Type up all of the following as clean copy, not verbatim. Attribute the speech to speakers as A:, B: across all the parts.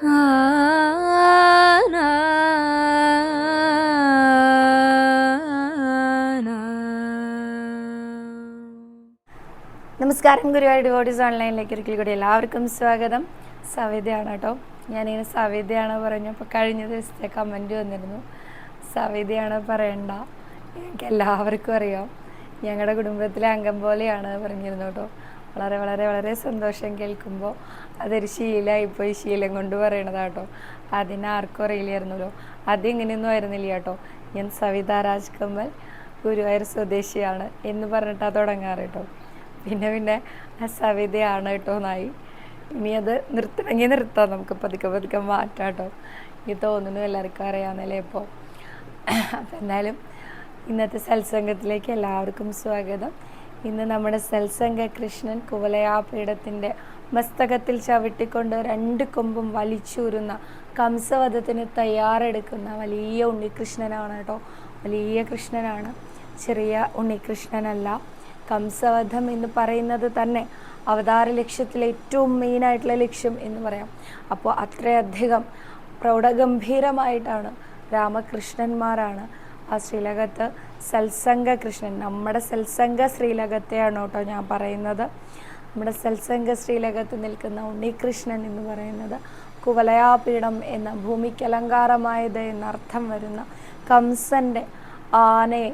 A: നമസ്കാരം, ഗുരുവായൂർ ഡിവോട്ടീസ് ഓൺലൈനിലേക്ക് ഒരിക്കൽ കൂടി എല്ലാവർക്കും സ്വാഗതം. സവിതയാണ് കേട്ടോ. ഞാനിങ്ങനെ സവിതയാണ് പറഞ്ഞപ്പോൾ കഴിഞ്ഞ ദിവസത്തെ കമൻറ്റ് വന്നിരുന്നു, സവിതയാണ് പറയണ്ട, ഞങ്ങൾക്ക് എല്ലാവർക്കും അറിയാം, ഞങ്ങളുടെ കുടുംബത്തിലെ അംഗം പോലെയാണ് പറഞ്ഞിരുന്നു കേട്ടോ. വളരെ വളരെ വളരെ സന്തോഷം കേൾക്കുമ്പോൾ. അതൊരു ശീലമായിപ്പോയി, ശീലം കൊണ്ട് പറയണതാട്ടോ. അതിനാർക്കും അറിയില്ലായിരുന്നല്ലോ, അതിങ്ങനെയൊന്നും ആയിരുന്നില്ല കേട്ടോ. ഞാൻ സവിത രാജ്കമൽ, ഗുരുവായൂർ സ്വദേശിയാണ് എന്ന് പറഞ്ഞിട്ടാണ് തുടങ്ങാറ് കേട്ടോ. പിന്നെ ആ സവിതയാണ് കേട്ടോ എന്നായി. ഇനി അത് നിർത്തണമെങ്കിൽ നിർത്താം, നമുക്ക് പതുക്കെ മാറ്റാം കേട്ടോ. എനിക്ക് തോന്നുന്നു എല്ലാവർക്കും അറിയാമെന്നല്ലേ ഇപ്പോൾ. അപ്പം എന്തായാലും ഇന്നത്തെ സത്സംഗത്തിലേക്ക് എല്ലാവർക്കും സ്വാഗതം. ഇന്ന് നമ്മുടെ സത്സംഗ കൃഷ്ണൻ കുവലയാപീഠത്തിൻ്റെ മസ്തകത്തിൽ ചവിട്ടിക്കൊണ്ട് 2 കൊമ്പും വലിച്ചൂരുന്ന കംസവധത്തിന് തയ്യാറെടുക്കുന്ന വലിയ ഉണ്ണികൃഷ്ണനാണ് കേട്ടോ. വലിയ കൃഷ്ണനാണ്, ചെറിയ ഉണ്ണികൃഷ്ണനല്ല. കംസവധം എന്ന് പറയുന്നത് തന്നെ അവതാര ലക്ഷ്യത്തിലെ ഏറ്റവും മെയിനായിട്ടുള്ള ലക്ഷ്യം എന്ന് പറയാം. അപ്പോൾ അത്രയധികം പ്രൗഢഗംഭീരമായിട്ടാണ് രാമകൃഷ്ണന്മാരാണ് ആ ശ്രീലകത്ത് സത്സംഗ കൃഷ്ണൻ, നമ്മുടെ സത്സംഗ ശ്രീലകത്തെയാണ് കേട്ടോ ഞാൻ പറയുന്നത്. നമ്മുടെ സത്സംഗ ശ്രീലകത്ത് നിൽക്കുന്ന ഉണ്ണികൃഷ്ണൻ എന്ന് പറയുന്നത് കുവലയാപീഠം എന്ന ഭൂമിക്കലങ്കാരമായത് എന്നർത്ഥം വരുന്ന കംസൻ്റെ ആനയെ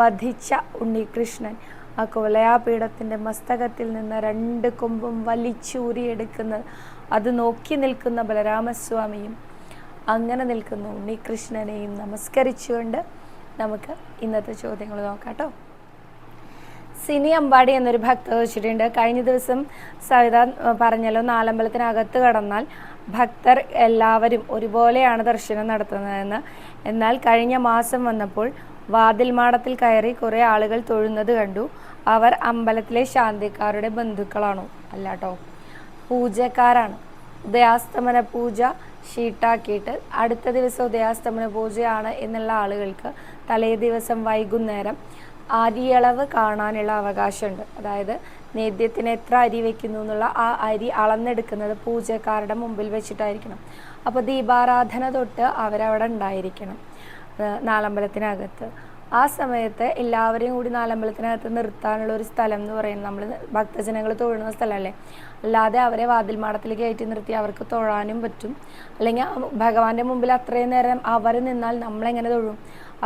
A: വധിച്ച ഉണ്ണികൃഷ്ണൻ ആ കുവലയാപീഠത്തിൻ്റെ മസ്തകത്തിൽ നിന്ന് 2 കൊമ്പും വലിച്ചൂരിയെടുക്കുന്നത്, അത് നോക്കി നിൽക്കുന്ന ബലരാമസ്വാമിയും അങ്ങനെ നിൽക്കുന്ന ഉണ്ണികൃഷ്ണനെയും നമസ്കരിച്ചുകൊണ്ട് നമുക്ക് ഇന്നത്തെ ചോദ്യങ്ങൾ നോക്കാം കേട്ടോ. സിനി അമ്പാടി എന്നൊരു ഭക്ത വെച്ചിട്ടുണ്ട്. കഴിഞ്ഞ ദിവസം സവിത പറഞ്ഞല്ലോ, നാലമ്പലത്തിനകത്ത് കടന്നാൽ ഭക്തർ എല്ലാവരും ഒരുപോലെയാണ് ദർശനം നടത്തുന്നതെന്ന്. എന്നാൽ കഴിഞ്ഞ മാസം വന്നപ്പോൾ വാതിൽ മാടത്തിൽ കയറി കുറേ ആളുകൾ തൊഴുന്നത് കണ്ടു. അവർ അമ്പലത്തിലെ ശാന്തിക്കാരുടെ ബന്ധുക്കളാണോ? അല്ല കേട്ടോ, പൂജക്കാരാണ്. ഉദയാസ്തമന പൂജ ഷീട്ടാക്കിയിട്ട് അടുത്ത ദിവസം ഉദയാസ്തമന പൂജയാണ് എന്നുള്ള ആളുകൾക്ക് തലേ ദിവസം വൈകുന്നേരം അരിയളവ് കാണാനുള്ള അവകാശമുണ്ട്. അതായത് നേദ്യത്തിന് എത്ര അരി വെക്കുന്നു എന്നുള്ള ആ അരി അളന്നെടുക്കുന്നത് പൂജക്കാരുടെ മുമ്പിൽ വെച്ചിട്ടായിരിക്കണം. അപ്പോൾ ദീപാരാധന തൊട്ട് അവരവിടെ ഉണ്ടായിരിക്കണം നാലമ്പലത്തിനകത്ത്. ആ സമയത്ത് എല്ലാവരെയും കൂടി നാലമ്പലത്തിനകത്ത് നിർത്താനുള്ള ഒരു സ്ഥലം എന്ന് പറയുന്നത് നമ്മൾ ഭക്തജനങ്ങൾ തൊഴുന്ന സ്ഥലമല്ലേ. അല്ലാതെ അവരെ വാതിൽ മാടത്തിലേക്ക് കയറ്റി നിർത്തി അവർക്ക് തൊഴാനും പറ്റും, അല്ലെങ്കിൽ ഭഗവാന്റെ മുമ്പിൽ അത്രയും നേരം അവർ നിന്നാൽ നമ്മളെങ്ങനെ തൊഴും?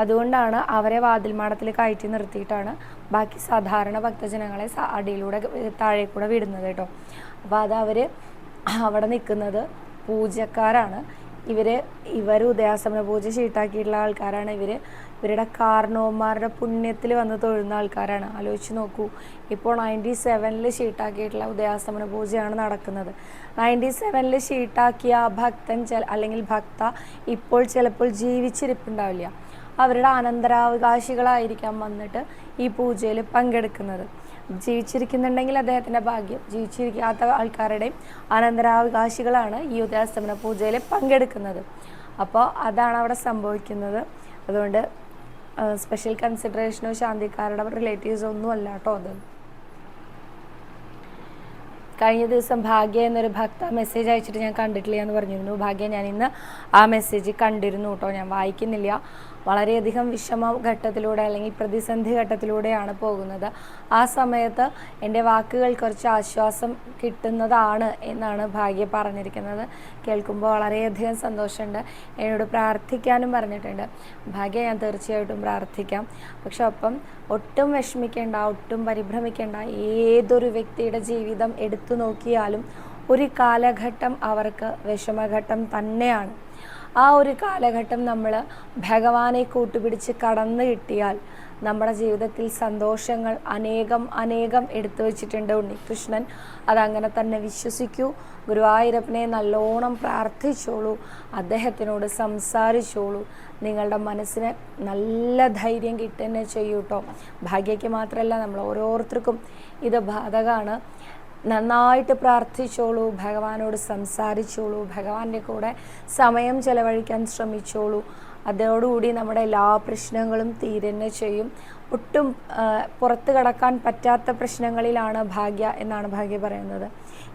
A: അതുകൊണ്ടാണ് അവരെ വാതിൽ മാടത്തിൽ കയറ്റി നിർത്തിയിട്ടാണ് ബാക്കി സാധാരണ ഭക്തജനങ്ങളെ അടിയിലൂടെ താഴെ കൂടെ വിടുന്നത് കേട്ടോ. അപ്പോൾ അത് അവർ അവിടെ നിൽക്കുന്നത് പൂജക്കാരാണ്. ഇവർ ഉദയാസ്തമന പൂജ ഷീട്ടാക്കിയിട്ടുള്ള ആൾക്കാരാണ്. ഇവരുടെ കാരണവന്മാരുടെ പുണ്യത്തിൽ വന്ന് തൊഴുന്ന ആൾക്കാരാണ്. ആലോചിച്ച് നോക്കൂ, ഇപ്പോൾ 97 ഷീട്ടാക്കിയിട്ടുള്ള ഉദയാസ്തമന പൂജയാണ് നടക്കുന്നത്. 97 ഷീട്ടാക്കിയ ഭക്തൻ അല്ലെങ്കിൽ ഭക്ത ഇപ്പോൾ ചിലപ്പോൾ ജീവിച്ചിരിപ്പുണ്ടാവില്ല. അവരുടെ അനന്തരാവകാശികളായിരിക്കാം വന്നിട്ട് ഈ പൂജയിൽ പങ്കെടുക്കുന്നത്. ജീവിച്ചിരിക്കുന്നുണ്ടെങ്കിൽ അദ്ദേഹത്തിൻ്റെ ഭാഗ്യം, ജീവിച്ചിരിക്കാത്ത ആൾക്കാരുടെയും അനന്തരാവകാശികളാണ് ഈ ഉദയാസ്തമന പൂജയിൽ പങ്കെടുക്കുന്നത്. അപ്പോൾ അതാണ് അവിടെ സംഭവിക്കുന്നത്. അതുകൊണ്ട് സ്പെഷ്യൽ കൺസിഡറേഷനോ ശാന്തിക്കാരുടെ റിലേറ്റീവ്സോ ഒന്നും അല്ല കേട്ടോ അത്. കഴിഞ്ഞ ദിവസം ഭാഗ്യ എന്നൊരു ഭക്ത മെസ്സേജ് അയച്ചിട്ട് ഞാൻ കണ്ടിട്ടില്ല എന്ന് പറഞ്ഞിരുന്നു. ഭാഗ്യ, ഞാൻ ഇന്ന് ആ മെസ്സേജ് കണ്ടിരുന്നു കേട്ടോ. ഞാൻ വായിക്കുന്നില്ല. വളരെയധികം വിഷമഘട്ടത്തിലൂടെ അല്ലെങ്കിൽ പ്രതിസന്ധി ഘട്ടത്തിലൂടെയാണ് പോകുന്നത്. ആ സമയത്ത് എൻ്റെ വാക്കുകൾ കുറച്ച് ആശ്വാസം കിട്ടുന്നതാണ് എന്നാണ് ഭാഗ്യ പറഞ്ഞിരിക്കുന്നത്. കേൾക്കുമ്പോൾ വളരെയധികം സന്തോഷമുണ്ട്. എന്നോട് പ്രാർത്ഥിക്കാനും പറഞ്ഞിട്ടുണ്ട്. ഭാഗ്യ, ഞാൻ തീർച്ചയായിട്ടും പ്രാർത്ഥിക്കാം. പക്ഷെ ഒപ്പം ഒട്ടും വിഷമിക്കേണ്ട, ഒട്ടും പരിഭ്രമിക്കേണ്ട. ഏതൊരു വ്യക്തിയുടെ ജീവിതം എടുത്തു നോക്കിയാലും ഒരു കാലഘട്ടം അവർക്ക് വിഷമഘട്ടം തന്നെയാണ്. ആ ഒരു കാലഘട്ടം നമ്മൾ ഭഗവാനെ കൂട്ടുപിടിച്ച് കടന്നു കിട്ടിയാൽ നമ്മുടെ ജീവിതത്തിൽ സന്തോഷങ്ങൾ അനേകം എടുത്തു വച്ചിട്ടുണ്ട് ഉണ്ണികൃഷ്ണൻ. അതങ്ങനെ തന്നെ വിശ്വസിക്കൂ. ഗുരുവായൂരപ്പനെ നല്ലോണം പ്രാർത്ഥിച്ചോളൂ, അദ്ദേഹത്തിനോട് സംസാരിച്ചോളൂ. നിങ്ങളുടെ മനസ്സിന് നല്ല ധൈര്യം കിട്ടുന്നെ ചെയ്യൂട്ടോ. ഭാഗ്യയ്ക്ക് മാത്രമല്ല, നമ്മൾ ഓരോരുത്തർക്കും ഇത് ബാധകമാണ്. നന്നായിട്ട് പ്രാർത്ഥിച്ചോളൂ, ഭഗവാനോട് സംസാരിച്ചോളൂ, ഭഗവാന്റെ കൂടെ സമയം ചെലവഴിക്കാൻ ശ്രമിച്ചോളൂ. അതോടുകൂടി നമ്മുടെ എല്ലാ പ്രശ്നങ്ങളും തീരുന്നെ ചെയ്യും. ഒട്ടും പുറത്തു കടക്കാൻ പറ്റാത്ത പ്രശ്നങ്ങളിലാണ് ഭാഗ്യ എന്നാണ് ഭാഗ്യ പറയുന്നത്.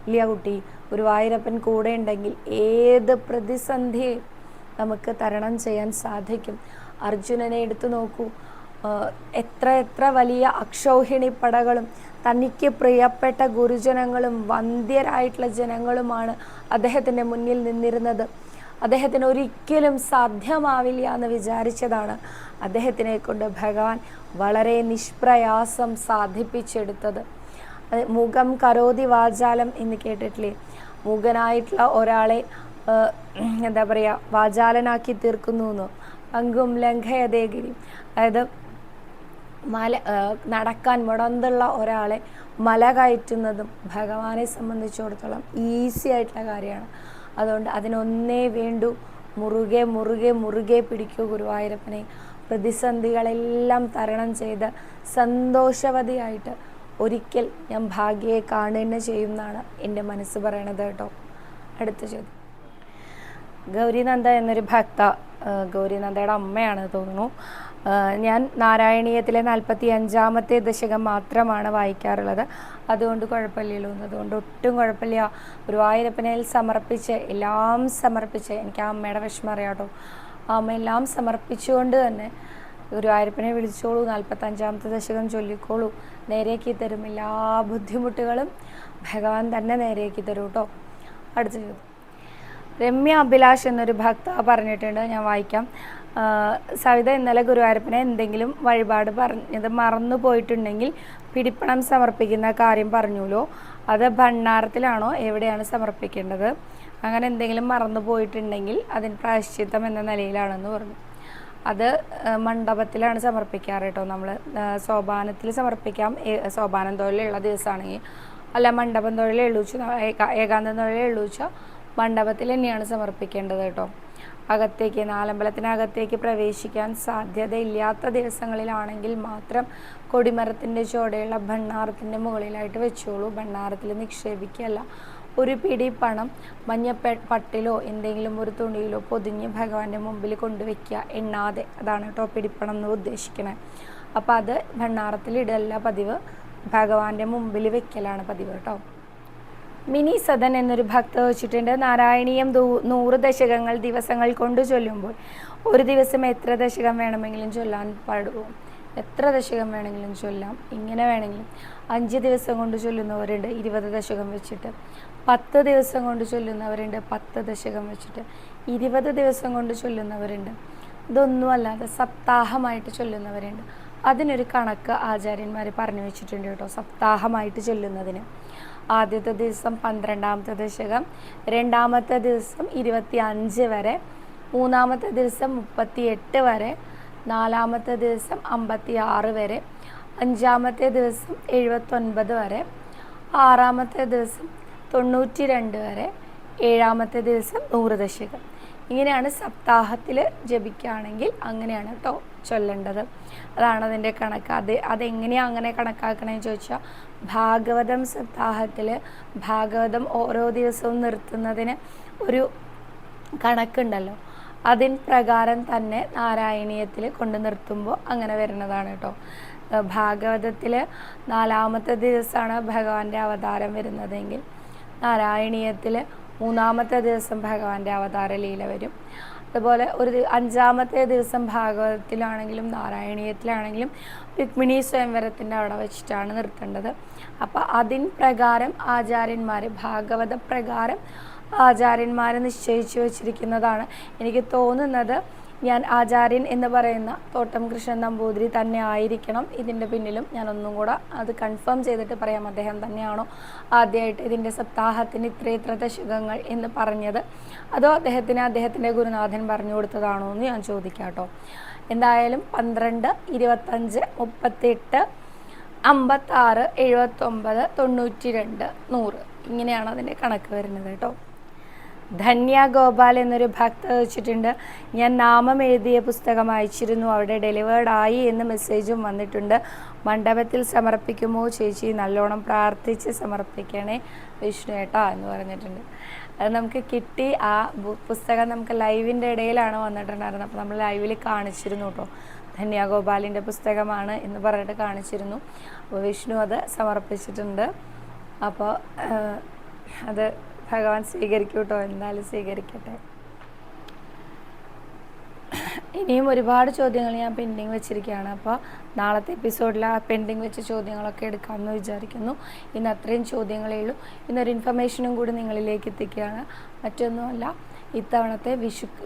A: ഇല്ല കുട്ടി, ഗുരുവായൂരപ്പൻ കൂടെ ഉണ്ടെങ്കിൽ ഏത് പ്രതിസന്ധിയെയും നമുക്ക് തരണം ചെയ്യാൻ സാധിക്കും. അർജുനനെ എടുത്തു നോക്കൂ. എത്ര എത്ര വലിയ അക്ഷൗഹിണി പടകളും തനിക്ക് പ്രിയപ്പെട്ട ഗുരുജനങ്ങളും വന്ധ്യരായിട്ടുള്ള ജനങ്ങളുമാണ് അദ്ദേഹത്തിൻ്റെ മുന്നിൽ നിന്നിരുന്നത്. അദ്ദേഹത്തിന് ഒരിക്കലും സാധ്യമാവില്ല എന്ന് വിചാരിച്ചതാണ് അദ്ദേഹത്തിനെ കൊണ്ട് ഭഗവാൻ വളരെ നിഷ്പ്രയാസം സാധിപ്പിച്ചെടുത്തത്. മുഖം കരോതി വാചാലം എന്ന് കേട്ടിട്ടില്ലേ? മൂകനായിട്ടുള്ള ഒരാളെ എന്താ പറയുക, വാചാലനാക്കി തീർക്കുന്നു എന്നോ. പങ്കും ലംഘയതേഗിരി, അതായത് നടക്കാൻ മുടന്തുള്ള ഒരാളെ മല കയറ്റുന്നതും ഭഗവാനെ സംബന്ധിച്ചിടത്തോളം ഈസി ആയിട്ടുള്ള കാര്യമാണ്. അതുകൊണ്ട് അതിനൊന്നേ വേണ്ടു, മുറുകെ മുറുകെ മുറുകെ പിടിക്കൂ ഗുരുവായൂരപ്പനെ. പ്രതിസന്ധികളെല്ലാം തരണം ചെയ്ത് സന്തോഷവതിയായിട്ട് ഒരിക്കൽ ഞാൻ ഭാഗ്യയെ കാണുക ചെയ്യുമെന്നാണ് എൻ്റെ മനസ്സ് പറയണത് കേട്ടോ. അടുത്ത ചോദ്യം. ഗൗരീനന്ദ എന്നൊരു ഭക്ത, ഗൗരീനന്ദയുടെ അമ്മയാണ് തോന്നുന്നു. ഞാൻ നാരായണീയത്തിലെ 45-ാമത്തെ ദശകം മാത്രമാണ് വായിക്കാറുള്ളത്. അതുകൊണ്ട് കുഴപ്പമില്ലല്ലോ, അതുകൊണ്ട് ഒട്ടും കുഴപ്പമില്ല. ഗുരുവായൂരപ്പനെ സമർപ്പിച്ച് എല്ലാം സമർപ്പിച്ച്, എനിക്ക് ആ അമ്മയുടെ വിഷമം അറിയാം കേട്ടോ. ആ അമ്മ എല്ലാം സമർപ്പിച്ചുകൊണ്ട് തന്നെ ഗുരുവായൂരപ്പനെ വിളിച്ചോളൂ, 45-ാമത്തെ ദശകം ചൊല്ലിക്കോളൂ, നേരെയാക്കി തരും. എല്ലാ ബുദ്ധിമുട്ടുകളും ഭഗവാൻ തന്നെ നേരെയാക്കി തരും കേട്ടോ. അടുത്ത ചോദ്യം. രമ്യ അഭിലാഷ് എന്നൊരു ഭക്ത പറഞ്ഞിട്ടുണ്ട്, ഞാൻ വായിക്കാം. സവിത, ഇന്നലെ ഗുരുവായൂരപ്പനെ എന്തെങ്കിലും വഴിപാട് പറഞ്ഞത് മറന്നു പോയിട്ടുണ്ടെങ്കിൽ പിടിപ്പണം സമർപ്പിക്കുന്ന കാര്യം പറഞ്ഞുല്ലോ, അത് ഭണ്ണാരത്തിലാണോ എവിടെയാണ് സമർപ്പിക്കേണ്ടത്? അങ്ങനെ എന്തെങ്കിലും മറന്നു പോയിട്ടുണ്ടെങ്കിൽ അതിന് പ്രായശ്ചിത്തം എന്ന നിലയിലാണെന്ന് പറഞ്ഞു. അത് മണ്ഡപത്തിലാണ് സമർപ്പിക്കാറ് കേട്ടോ. നമ്മൾ സോപാനത്തിൽ സമർപ്പിക്കാം, സോപാനം തൊഴിലുള്ള ദിവസമാണെങ്കിൽ. അല്ല, മണ്ഡപം തൊഴിൽ എഴുതിച്ചു, ഏകാന്തം തൊഴിൽ എഴുതിച്ച മണ്ഡപത്തിൽ തന്നെയാണ് സമർപ്പിക്കേണ്ടത് കേട്ടോ. അകത്തേക്ക്, നാലമ്പലത്തിനകത്തേക്ക് പ്രവേശിക്കാൻ സാധ്യതയില്ലാത്ത ദിവസങ്ങളിലാണെങ്കിൽ മാത്രം കൊടിമരത്തിൻ്റെ ചുവടെയുള്ള ഭണ്ണാരത്തിൻ്റെ മുകളിലായിട്ട് വെച്ചോളൂ. ഭണ്ണാരത്തിൽ നിക്ഷേപിക്കുകയല്ല. ഒരു പിടി പണം പട്ടിലോ എന്തെങ്കിലും ഒരു തുണിയിലോ പൊതിഞ്ഞ് ഭഗവാന്റെ മുമ്പിൽ കൊണ്ടുവയ്ക്കുക, എണ്ണാതെ. അതാണ് കേട്ടോ പിടിപ്പണം എന്ന് ഉദ്ദേശിക്കണേ. അപ്പം അത് ഭണ്ണാരത്തിൽ ഇടല്ല പതിവ്, ഭഗവാന്റെ മുമ്പിൽ വെക്കലാണ് പതിവ് കേട്ടോ. മിനി സദൻ എന്നൊരു ഭക്ത വെച്ചിട്ടുണ്ട്. നാരായണീയം 100 ദശകങ്ങൾ ദിവസങ്ങൾ കൊണ്ട് ചൊല്ലുമ്പോൾ ഒരു ദിവസം എത്ര ദശകം വേണമെങ്കിലും ചൊല്ലാൻ പാടുമോ? എത്ര ദശകം വേണമെങ്കിലും ചൊല്ലാം. ഇങ്ങനെ വേണമെങ്കിലും 5 ദിവസം കൊണ്ട് ചൊല്ലുന്നവരുണ്ട് 20 ദശകം വെച്ചിട്ട്, 10 ദിവസം കൊണ്ട് ചൊല്ലുന്നവരുണ്ട് 10 ദശകം വെച്ചിട്ട്, 20 ദിവസം കൊണ്ട് ചൊല്ലുന്നവരുണ്ട്. ഇതൊന്നും അല്ലാതെ സപ്താഹമായിട്ട് ചൊല്ലുന്നവരുണ്ട്. അതിനൊരു കണക്ക് ആചാര്യന്മാർ പറഞ്ഞു വെച്ചിട്ടുണ്ട് കേട്ടോ. സപ്താഹമായിട്ട് ചൊല്ലുന്നതിന് ആദ്യത്തെ ദിവസം 12-ാമത്തെ ദശകം, 2-ാമത്തെ ദിവസം 25 വരെ, 3-ാമത്തെ ദിവസം 38 വരെ, 4-ാമത്തെ ദിവസം 56 വരെ, 5-ാമത്തെ ദിവസം 79 വരെ, 6-ാമത്തെ ദിവസം 92 വരെ, 7-ാമത്തെ ദിവസം 100 ദശകം. ഇങ്ങനെയാണ് സപ്താഹത്തിൽ ജപിക്കുകയാണെങ്കിൽ അങ്ങനെയാണ് കേട്ടോ ചൊല്ലേണ്ടത്. അതാണ് അതിൻ്റെ കണക്ക്. അതെങ്ങനെയാണ് അങ്ങനെ കണക്കാക്കണമെന്ന് ചോദിച്ചാൽ, ഭാഗവതം സപ്താഹത്തിൽ ഭാഗവതം ഓരോ ദിവസവും നിർത്തുന്നതിന് ഒരു കണക്കുണ്ടല്ലോ, അതിൻ പ്രകാരം തന്നെ നാരായണീയത്തിൽ കൊണ്ട് നിർത്തുമ്പോൾ അങ്ങനെ വരുന്നതാണ് കേട്ടോ. ഭാഗവതത്തിൽ 4-ാമത്തെ ദിവസമാണ് ഭഗവാന്റെ അവതാരം വരുന്നതെങ്കിൽ നാരായണീയത്തിൽ 3-ാമത്തെ ദിവസം ഭഗവാന്റെ അവതാര ലീല വരും. അതുപോലെ 5-ാമത്തെ ദിവസം ഭാഗവതത്തിലാണെങ്കിലും നാരായണീയത്തിലാണെങ്കിലും രുക്മിണി സ്വയംവരത്തിൻ്റെ അവിടെ വെച്ചിട്ടാണ് നിർത്തേണ്ടത്. അപ്പോൾ അതിൻ പ്രകാരം ആചാര്യന്മാർ, ഭാഗവത പ്രകാരം ആചാര്യന്മാർ നിശ്ചയിച്ചു വച്ചിരിക്കുന്നതാണ്. എനിക്ക് തോന്നുന്നത് ഞാൻ ആചാര്യൻ എന്ന് പറയുന്ന തോട്ടം കൃഷ്ണൻ നമ്പൂതിരി തന്നെ ആയിരിക്കണം ഇതിൻ്റെ പിന്നിലും. ഞാനൊന്നും കൂടെ അത് കൺഫേം ചെയ്തിട്ട് പറയാം, അദ്ദേഹം തന്നെയാണോ ആദ്യമായിട്ട് ഇതിൻ്റെ സപ്താഹത്തിന് ഇത്ര ദശകങ്ങൾ എന്ന് പറഞ്ഞത്, അതോ അദ്ദേഹത്തിൻ്റെ ഗുരുനാഥൻ പറഞ്ഞു കൊടുത്തതാണോ എന്ന് ഞാൻ ചോദിക്കാം കേട്ടോ. എന്തായാലും 12, 25, 38, 56, 79, 92, 100 ഇങ്ങനെയാണ് അതിൻ്റെ കണക്ക് വരുന്നത് കേട്ടോ. ധന്യ ഗോപാൽ എന്നൊരു ഭക്ത വെച്ചിട്ടുണ്ട്. ഞാൻ നാമം എഴുതിയ പുസ്തകം അയച്ചിരുന്നു, അവിടെ ഡെലിവേർഡ് ആയി എന്ന് മെസ്സേജും വന്നിട്ടുണ്ട്. മണ്ഡപത്തിൽ സമർപ്പിക്കുമോ ചേച്ചി? നല്ലോണം പ്രാർത്ഥിച്ച് സമർപ്പിക്കണേ വിഷ്ണു ഏട്ടാ എന്ന് പറഞ്ഞിട്ടുണ്ട്. അത് നമുക്ക് കിട്ടി. ആ പുസ്തകം നമുക്ക് ലൈവിൻ്റെ ഇടയിലാണ് വന്നിട്ടുണ്ടായിരുന്നത്. അപ്പോൾ നമ്മൾ ലൈവിൽ കാണിച്ചിരുന്നു കേട്ടോ. ധന്യ ഗോപാലിൻ്റെ പുസ്തകമാണ് എന്ന് പറഞ്ഞിട്ട് കാണിച്ചിരുന്നു. അപ്പോൾ വിഷ്ണു അത് സമർപ്പിച്ചിട്ടുണ്ട്. അപ്പോൾ അത് ഭഗവാൻ സ്വീകരിക്കൂട്ടോ, എന്തായാലും സ്വീകരിക്കട്ടെ. ഇനിയും ഒരുപാട് ചോദ്യങ്ങൾ ഞാൻ പെൻഡിങ് വെച്ചിരിക്കുകയാണ്. അപ്പോൾ നാളത്തെ എപ്പിസോഡിൽ ആ പെൻഡിങ് വെച്ച ചോദ്യങ്ങളൊക്കെ എടുക്കാമെന്ന് വിചാരിക്കുന്നു. ഇന്ന് അത്രയും ചോദ്യങ്ങളേ ഉള്ളൂ. ഇന്നൊരു ഇൻഫർമേഷനും കൂടി നിങ്ങളിലേക്ക് എത്തിക്കുകയാണ്. മറ്റൊന്നുമല്ല, ഇത്തവണത്തെ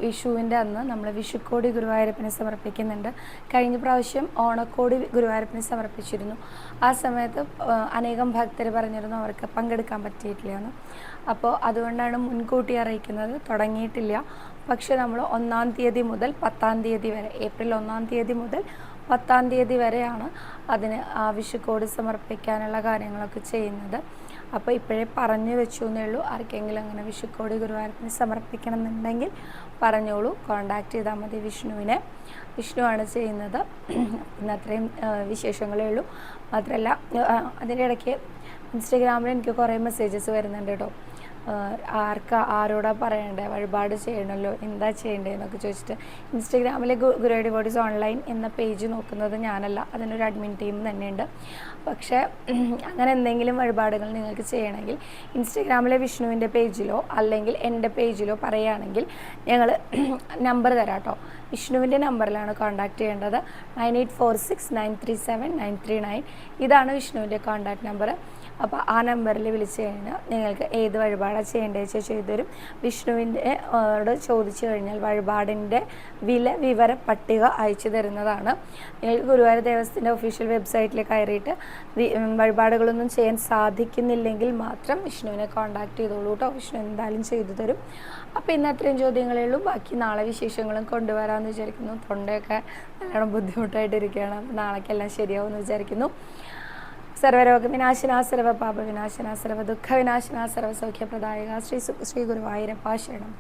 A: വിഷുവിൻ്റെ അന്ന് നമ്മൾ വിഷുക്കോടി ഗുരുവായൂരപ്പനെ സമർപ്പിക്കുന്നുണ്ട്. കഴിഞ്ഞ പ്രാവശ്യം ഓണക്കോടി ഗുരുവായൂരപ്പനെ സമർപ്പിച്ചിരുന്നു. ആ സമയത്ത് അനേകം ഭക്തർ പറഞ്ഞിരുന്നു അവർക്ക് പങ്കെടുക്കാൻ പറ്റിയിട്ടില്ലയെന്ന്. അപ്പോൾ അതുകൊണ്ടാണ് മുൻകൂട്ടി അറിയിക്കുന്നത്. തുടങ്ങിയിട്ടില്ല, പക്ഷേ നമ്മൾ 1-ാം തീയതി മുതൽ 10-ാം തീയതി വരെ, ഏപ്രിൽ 1-ാം തീയതി മുതൽ 10-ാം തീയതി വരെയാണ് അതിന് വിഷുക്കോടി സമർപ്പിക്കാനുള്ള കാര്യങ്ങളൊക്കെ ചെയ്യുന്നത്. അപ്പോൾ ഇപ്പോഴേ പറഞ്ഞു വെച്ചു എന്നേ ഉള്ളൂ. ആർക്കെങ്കിലും അങ്ങനെ വിഷുക്കോടി ഗുരുവായൂരപ്പന് സമർപ്പിക്കണം എന്നുണ്ടെങ്കിൽ പറഞ്ഞോളൂ, കോണ്ടാക്ട് ചെയ്താൽ മതി വിഷ്ണുവിനെ. വിഷ്ണുവാണ് ചെയ്യുന്നത്. ഇന്ന് അത്രയും വിശേഷങ്ങളേ ഉള്ളൂ. മാത്രമല്ല, അതിൻ്റെ ഇടയ്ക്ക് ഇൻസ്റ്റഗ്രാമിൽ എനിക്ക് കുറേ മെസ്സേജസ് വരുന്നുണ്ട് കേട്ടോ. ആരോടാ പറയണ്ടേ, വഴിപാട് ചെയ്യണമല്ലോ, എന്താ ചെയ്യേണ്ടതെന്നൊക്കെ ചോദിച്ചിട്ട്. ഇൻസ്റ്റഗ്രാമിലെ ഗുരുവായൂർ ഡിവോട്ടീസ് ഓൺലൈൻ എന്ന പേജ് നോക്കുന്നത് ഞാനല്ല, അതിനൊരു അഡ്മിൻ ടീം തന്നെയുണ്ട്. പക്ഷേ അങ്ങനെ എന്തെങ്കിലും വഴിപാടുകൾ നിങ്ങൾക്ക് ചെയ്യണമെങ്കിൽ ഇൻസ്റ്റഗ്രാമിലെ വിഷ്ണുവിൻ്റെ പേജിലോ അല്ലെങ്കിൽ എൻ്റെ പേജിലോ പറയുകയാണെങ്കിൽ ഞങ്ങൾ നമ്പർ തരാം കേട്ടോ. വിഷ്ണുവിൻ്റെ നമ്പറിലാണ് കോൺടാക്റ്റ് ചെയ്യേണ്ടത്. 9846937939. ഇതാണ് വിഷ്ണുവിൻ്റെ കോൺടാക്റ്റ് നമ്പർ. അപ്പോൾ ആ നമ്പറിൽ വിളിച്ചു കഴിഞ്ഞാൽ നിങ്ങൾക്ക് ഏത് വഴിപാടാണ് ചെയ്യേണ്ടത് വെച്ചാൽ ചെയ്തു തരും. വിഷ്ണുവിൻ്റെ ചോദിച്ചു കഴിഞ്ഞാൽ വഴിപാടിൻ്റെ വിവര പട്ടിക അയച്ചു തരുന്നതാണ്. നിങ്ങൾക്ക് ഗുരുവായൂർ ദേവസ്ഥത്തിൻ്റെ ഒഫീഷ്യൽ വെബ്സൈറ്റിൽ കയറിയിട്ട് വഴിപാടുകളൊന്നും ചെയ്യാൻ സാധിക്കുന്നില്ലെങ്കിൽ മാത്രം വിഷ്ണുവിനെ കോൺടാക്റ്റ് ചെയ്തോളൂ കേട്ടോ. വിഷ്ണു എന്തായാലും ചെയ്തു തരും. അപ്പോൾ ഇന്ന് അത്രയും ചോദ്യങ്ങളേ ഉള്ളൂ. ബാക്കി നാളെ വിശേഷങ്ങളും കൊണ്ടുവരാമെന്ന് വിചാരിക്കുന്നു. തൊണ്ടയൊക്കെ നല്ലോണം ബുദ്ധിമുട്ടായിട്ടിരിക്കുകയാണ്. അപ്പോൾ നാളേക്കെല്ലാം ശരിയാവുമെന്ന് വിചാരിക്കുന്നു. സർവരോഗ വിനാശന, സർവ പാപ വിനാശന, സർവ ദുഃഖ വിനാശന, സർവ സൗഖ്യപ്രദായക ശ്രീ ഗുരുവായൂരപ്പ ശരണം.